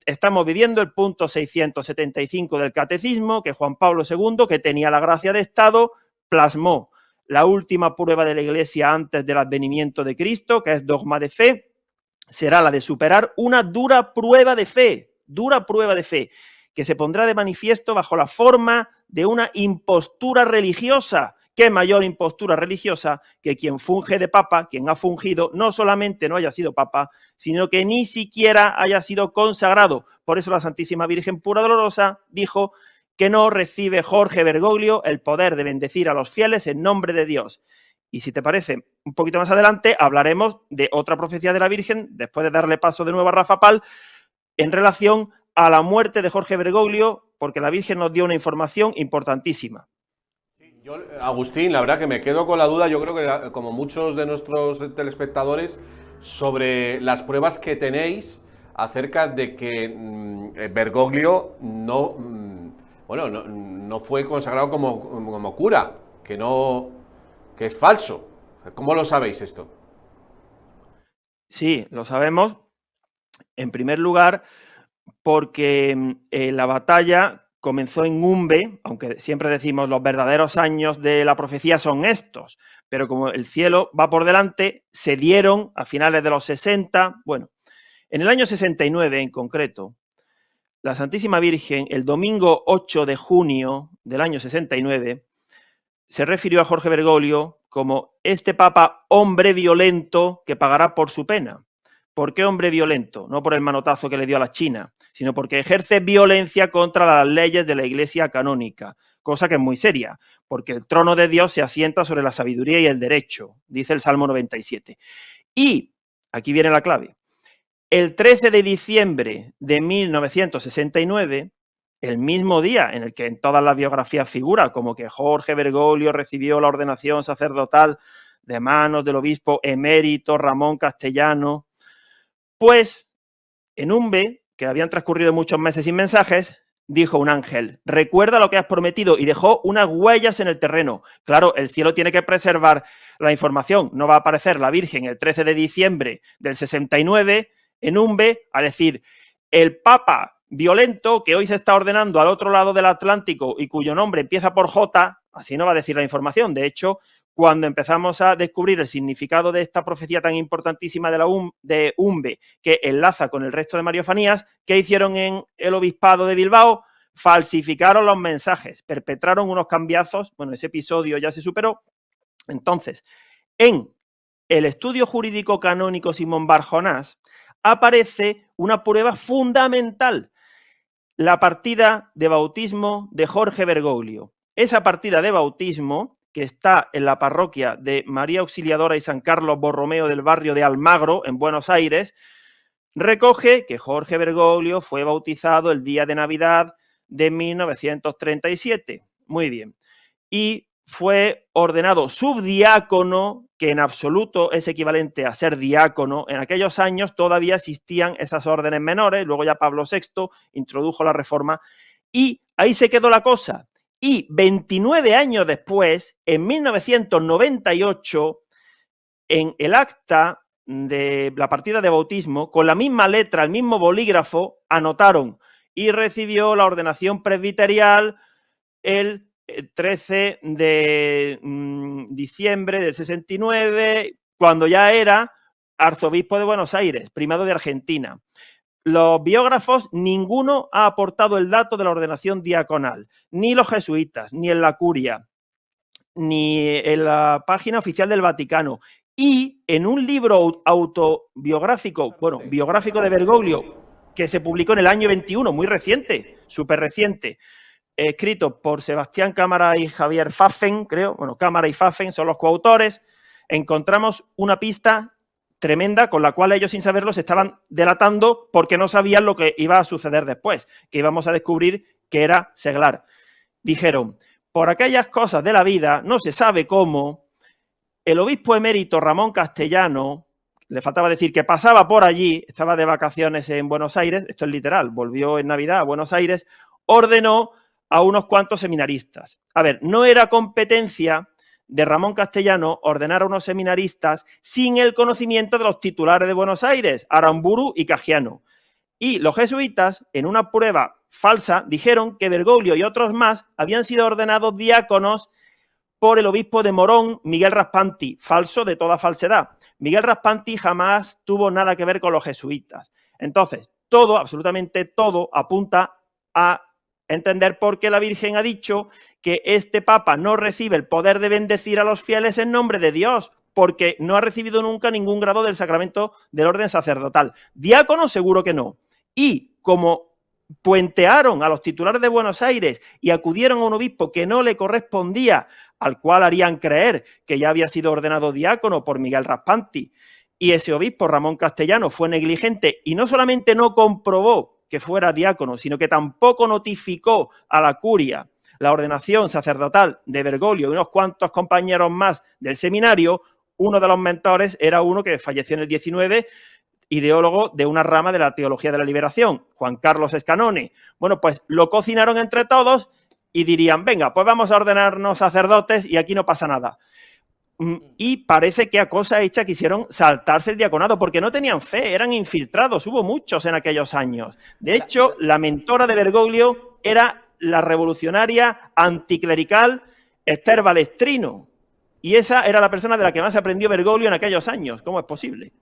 Estamos viviendo el punto 675 del Catecismo, que Juan Pablo II, que tenía la gracia de Estado, plasmó. La última prueba de la Iglesia antes del advenimiento de Cristo, que es dogma de fe, será la de superar una dura prueba de fe, que se pondrá de manifiesto bajo la forma de una impostura religiosa. ¿Qué mayor impostura religiosa que quien funge de papa, quien ha fungido, no solamente no haya sido papa, sino que ni siquiera haya sido consagrado? Por eso la Santísima Virgen Pura Dolorosa dijo que no recibe Jorge Bergoglio el poder de bendecir a los fieles en nombre de Dios. Y si te parece, un poquito más adelante hablaremos de otra profecía de la Virgen, después de darle paso de nuevo a Rafa Pal, en relación a la muerte de Jorge Bergoglio, porque la Virgen nos dio una información importantísima. Yo, Agustín, la verdad que me quedo con la duda, yo creo que como muchos de nuestros telespectadores, sobre las pruebas que tenéis acerca de que Bergoglio no fue consagrado como cura, que es falso. ¿Cómo lo sabéis esto? Sí, lo sabemos. En primer lugar, porque la batalla comenzó en Umbe, aunque siempre decimos los verdaderos años de la profecía son estos, pero como el cielo va por delante, se dieron a finales de los 60, bueno, en el año 69 en concreto, la Santísima Virgen, el domingo 8 de junio del año 69, se refirió a Jorge Bergoglio como este papa hombre violento que pagará por su pena. ¿Por qué hombre violento? No por el manotazo que le dio a la China, sino porque ejerce violencia contra las leyes de la Iglesia canónica, cosa que es muy seria, porque el trono de Dios se asienta sobre la sabiduría y el derecho, dice el Salmo 97. Y, aquí viene la clave, el 13 de diciembre de 1969, el mismo día en el que en todas las biografías figura como que Jorge Bergoglio recibió la ordenación sacerdotal de manos del obispo emérito Ramón Castellano, pues en Umbe, que habían transcurrido muchos meses sin mensajes, dijo un ángel: recuerda lo que has prometido, y dejó unas huellas en el terreno. Claro, el cielo tiene que preservar la información. No va a aparecer la Virgen el 13 de diciembre del 69 en Umbe a decir: el Papa violento que hoy se está ordenando al otro lado del Atlántico y cuyo nombre empieza por J, así no va a decir la información. De hecho, cuando empezamos a descubrir el significado de esta profecía tan importantísima de Umbe, que enlaza con el resto de mariofanías, ¿qué hicieron en el obispado de Bilbao? Falsificaron los mensajes, perpetraron unos cambiazos. Bueno, ese episodio ya se superó. Entonces, en el estudio jurídico canónico Simón Bar Jonás aparece una prueba fundamental: la partida de bautismo de Jorge Bergoglio. Esa partida de bautismo, que está en la parroquia de María Auxiliadora y San Carlos Borromeo del barrio de Almagro, en Buenos Aires, recoge que Jorge Bergoglio fue bautizado el día de Navidad de 1937. Muy bien. Y fue ordenado subdiácono, que en absoluto es equivalente a ser diácono. En aquellos años todavía existían esas órdenes menores, luego ya Pablo VI introdujo la reforma y ahí se quedó la cosa. Y 29 años después, en 1998, en el acta de la partida de bautismo, con la misma letra, el mismo bolígrafo, anotaron: y recibió la ordenación presbiterial el 13 de diciembre del 69, cuando ya era arzobispo de Buenos Aires, primado de Argentina. Los biógrafos, ninguno ha aportado el dato de la ordenación diaconal, ni los jesuitas, ni en la curia, ni en la página oficial del Vaticano. Y en un libro autobiográfico, bueno, biográfico de Bergoglio, que se publicó en el año 21, muy reciente, súper reciente, escrito por Sebastián Cámara y Javier Pfaffen, creo, bueno, Cámara y Pfaffen son los coautores, encontramos una pista tremenda con la cual ellos, sin saberlo, se estaban delatando porque no sabían lo que iba a suceder después, que íbamos a descubrir que era seglar. Dijeron, por aquellas cosas de la vida, no se sabe cómo, el obispo emérito Ramón Castellano, le faltaba decir que pasaba por allí, estaba de vacaciones en Buenos Aires, esto es literal, volvió en Navidad a Buenos Aires, ordenó a unos cuantos seminaristas. A ver, no era competencia de Ramón Castellano ordenar a unos seminaristas sin el conocimiento de los titulares de Buenos Aires, Aramburu y Cagiano. Y los jesuitas, en una prueba falsa, dijeron que Bergoglio y otros más habían sido ordenados diáconos por el obispo de Morón, Miguel Raspanti, falso de toda falsedad. Miguel Raspanti jamás tuvo nada que ver con los jesuitas. Entonces, todo, absolutamente todo, apunta a entender por qué la Virgen ha dicho que este Papa no recibe el poder de bendecir a los fieles en nombre de Dios, porque no ha recibido nunca ningún grado del sacramento del orden sacerdotal. Diácono seguro que no. Y como puentearon a los titulares de Buenos Aires y acudieron a un obispo que no le correspondía, al cual harían creer que ya había sido ordenado diácono por Miguel Raspanti, y ese obispo, Ramón Castellano, fue negligente y no solamente no comprobó que fuera diácono, sino que tampoco notificó a la curia la ordenación sacerdotal de Bergoglio y unos cuantos compañeros más del seminario. Uno de los mentores era uno que falleció en el 19, ideólogo de una rama de la teología de la liberación, Juan Carlos Escanone. Bueno, pues lo cocinaron entre todos y dirían, venga, pues vamos a ordenarnos sacerdotes y aquí no pasa nada. Y parece que a cosa hecha quisieron saltarse el diaconado, porque no tenían fe, eran infiltrados, hubo muchos en aquellos años. De hecho, la mentora de Bergoglio era la revolucionaria anticlerical Esther Balestrino, y esa era la persona de la que más aprendió Bergoglio en aquellos años. ¿Cómo es posible?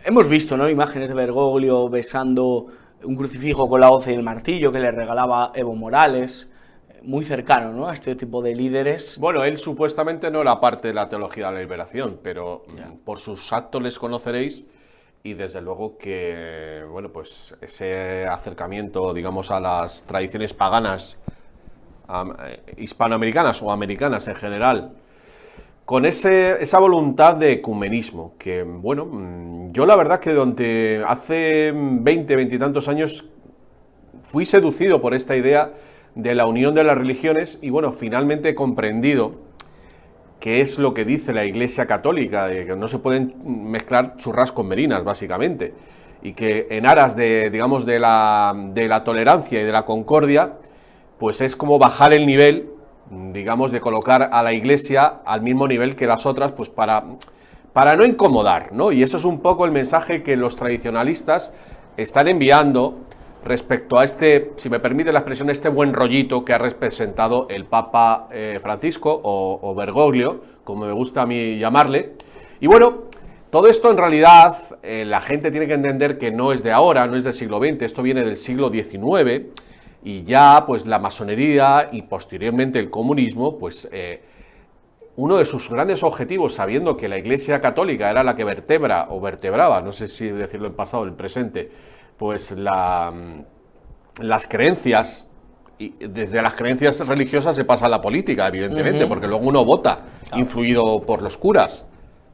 Hemos visto, ¿no?, imágenes de Bergoglio besando un crucifijo con la hoz y el martillo que le regalaba Evo Morales, muy cercano, ¿no?, a este tipo de líderes. Bueno, él supuestamente no era parte de la teología de la liberación, pero por sus actos les conoceréis, y desde luego que, bueno, pues ese acercamiento, digamos, a las tradiciones paganas hispanoamericanas o americanas en general, con esa voluntad de ecumenismo, que, bueno, yo la verdad que durante hace 20 y tantos años fui seducido por esta idea de la unión de las religiones y, bueno, finalmente he comprendido qué es lo que dice la Iglesia Católica, de que no se pueden mezclar churras con merinas, básicamente, y que en aras de, digamos, de la tolerancia y de la concordia, pues es como bajar el nivel, digamos, de colocar a la Iglesia al mismo nivel que las otras, pues para no incomodar, ¿no? Y eso es un poco el mensaje que los tradicionalistas están enviando respecto a este, si me permite la expresión, este buen rollito que ha representado el Papa Francisco o Bergoglio, como me gusta a mí llamarle. Y bueno, todo esto en realidad la gente tiene que entender que no es de ahora, no es del siglo XX, esto viene del siglo XIX, y ya pues la masonería y posteriormente el comunismo, pues uno de sus grandes objetivos, sabiendo que la Iglesia Católica era la que vertebra o vertebraba, no sé si decirlo en pasado o en presente, pues las creencias, y desde las creencias religiosas se pasa a la política, evidentemente, porque luego uno vota, influido por los curas,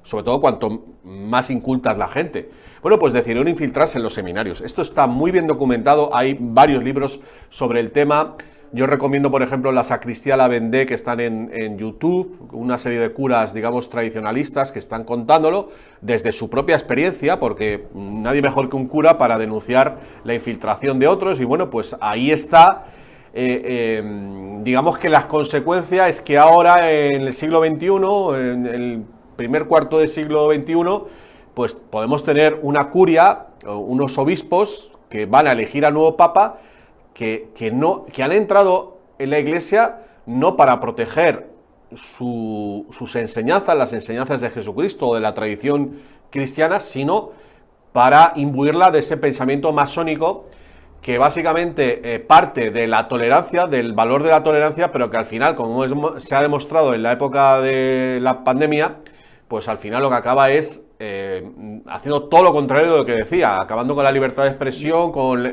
sobre todo cuanto más inculta es la gente. Bueno, pues decidieron infiltrarse en los seminarios. Esto está muy bien documentado, hay varios libros sobre el tema. Yo recomiendo, por ejemplo, La Sacristía La Vendée, que están en YouTube, una serie de curas, digamos, tradicionalistas que están contándolo desde su propia experiencia, porque nadie mejor que un cura para denunciar la infiltración de otros. Y bueno, pues ahí está, digamos que las consecuencias es que ahora en el siglo XXI, en el primer cuarto del siglo XXI, pues podemos tener una curia, unos obispos que van a elegir al nuevo papa, que han entrado en la Iglesia no para proteger sus enseñanzas, las enseñanzas de Jesucristo o de la tradición cristiana, sino para imbuirla de ese pensamiento masónico que básicamente parte de la tolerancia, del valor de la tolerancia, pero que al final, como se ha demostrado en la época de la pandemia, pues al final lo que acaba es haciendo todo lo contrario de lo que decía, acabando con la libertad de expresión, con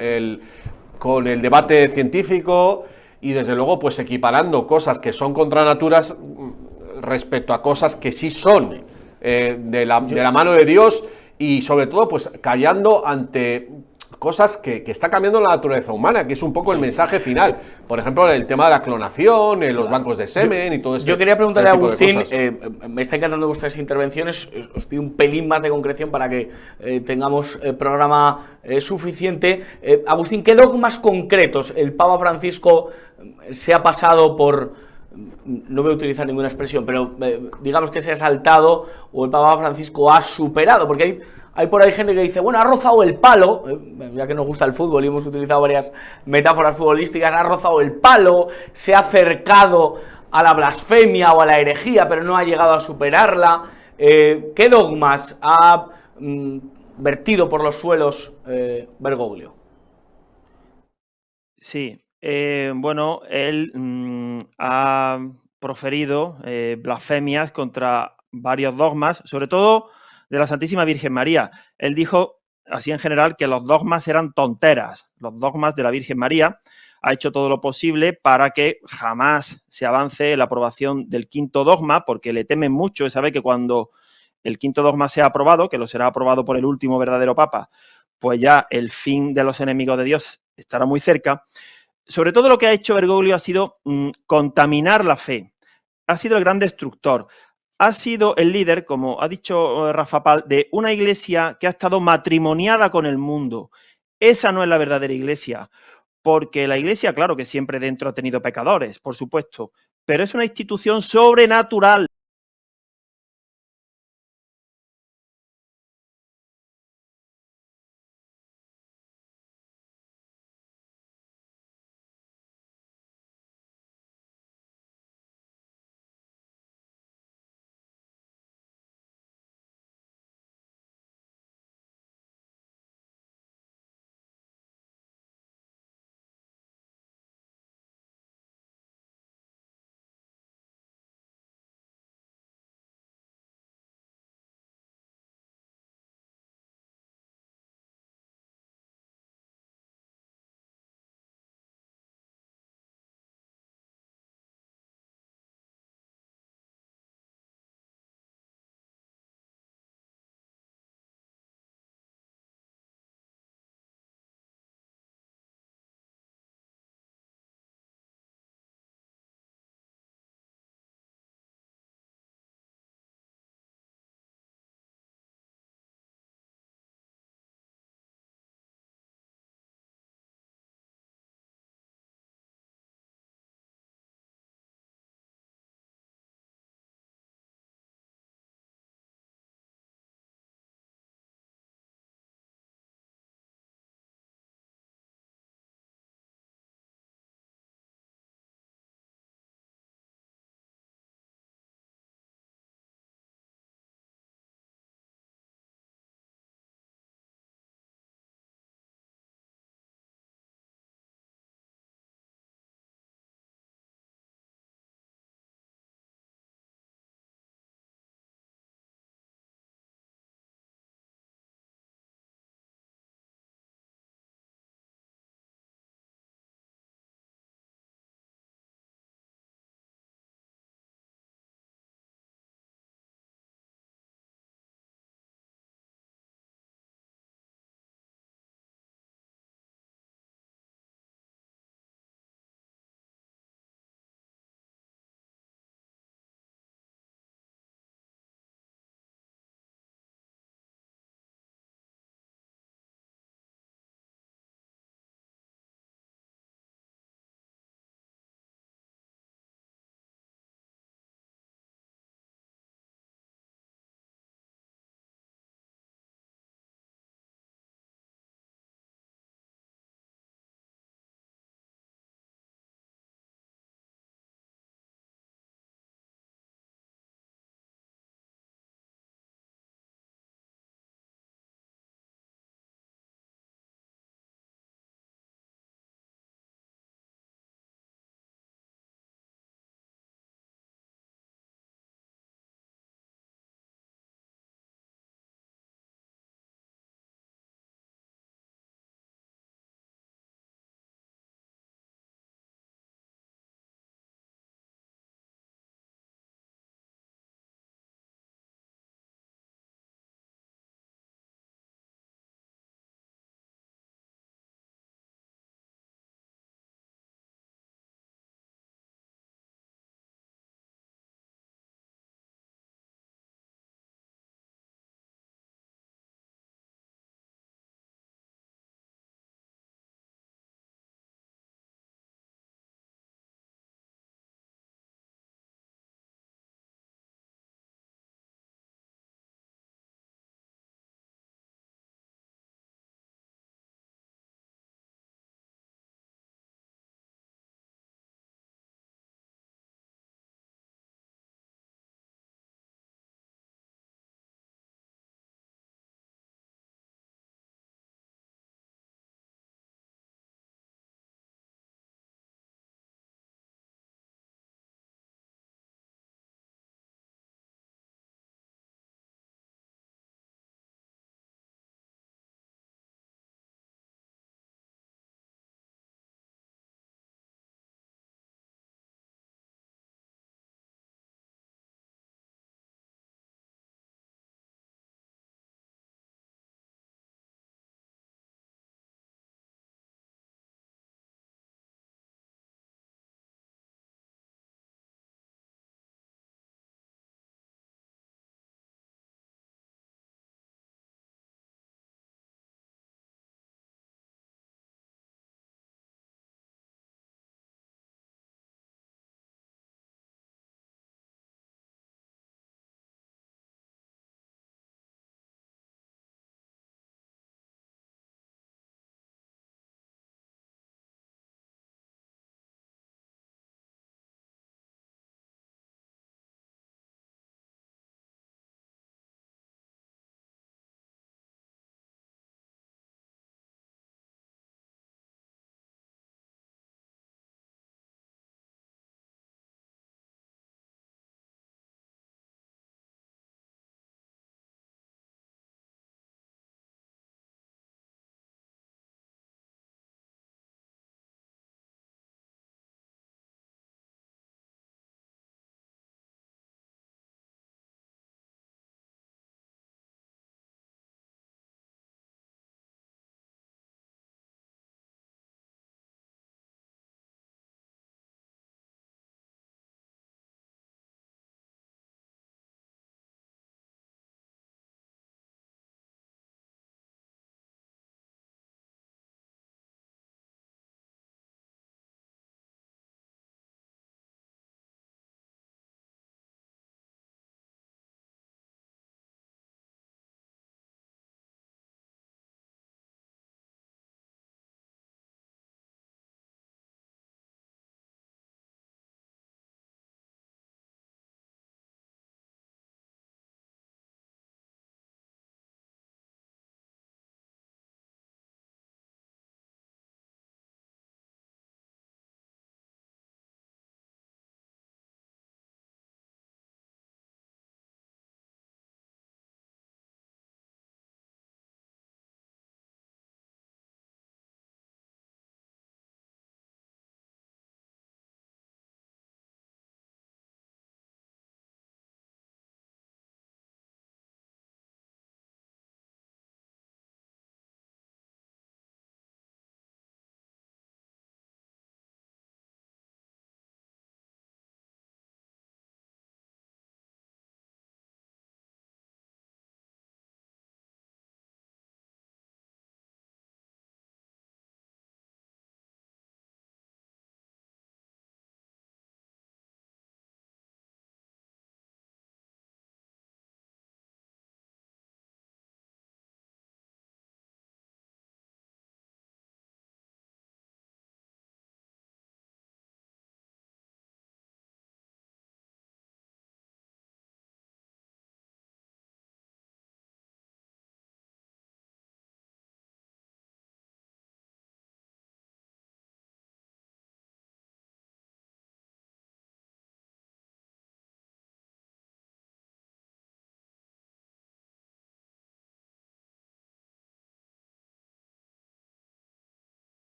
el debate científico y desde luego pues equiparando cosas que son contra naturas respecto a cosas que sí son de la mano de Dios y sobre todo pues callando ante cosas que está cambiando la naturaleza humana, que es un poco el mensaje final. Por ejemplo, el tema de la clonación, los bancos de semen y todo eso. Yo quería preguntarle a Agustín, me está encantando vuestras intervenciones, os pido un pelín más de concreción para que tengamos programa suficiente. Agustín, ¿qué dogmas concretos el Papa Francisco se ha pasado por, no voy a utilizar ninguna expresión, pero digamos que se ha saltado o el Papa Francisco ha superado? Porque hay por ahí gente que dice, bueno, ha rozado el palo, ya que nos gusta el fútbol y hemos utilizado varias metáforas futbolísticas, ha rozado el palo, se ha acercado a la blasfemia o a la herejía, pero no ha llegado a superarla. ¿Qué dogmas ha vertido por los suelos Bergoglio? Sí, bueno, él ha proferido blasfemias contra varios dogmas, sobre todo de la Santísima Virgen María. Él dijo, así en general, que los dogmas eran tonteras. Los dogmas de la Virgen María. Ha hecho todo lo posible para que jamás se avance la aprobación del quinto dogma, porque le temen mucho y sabe que cuando el quinto dogma sea aprobado, que lo será aprobado por el último verdadero Papa, pues ya el fin de los enemigos de Dios estará muy cerca. Sobre todo lo que ha hecho Bergoglio ha sido contaminar la fe. Ha sido el gran destructor. Ha sido el líder, como ha dicho Rafa Pal, de una iglesia que ha estado matrimoniada con el mundo. Esa no es la verdadera iglesia, porque la iglesia, claro que siempre dentro ha tenido pecadores, por supuesto, pero es una institución sobrenatural.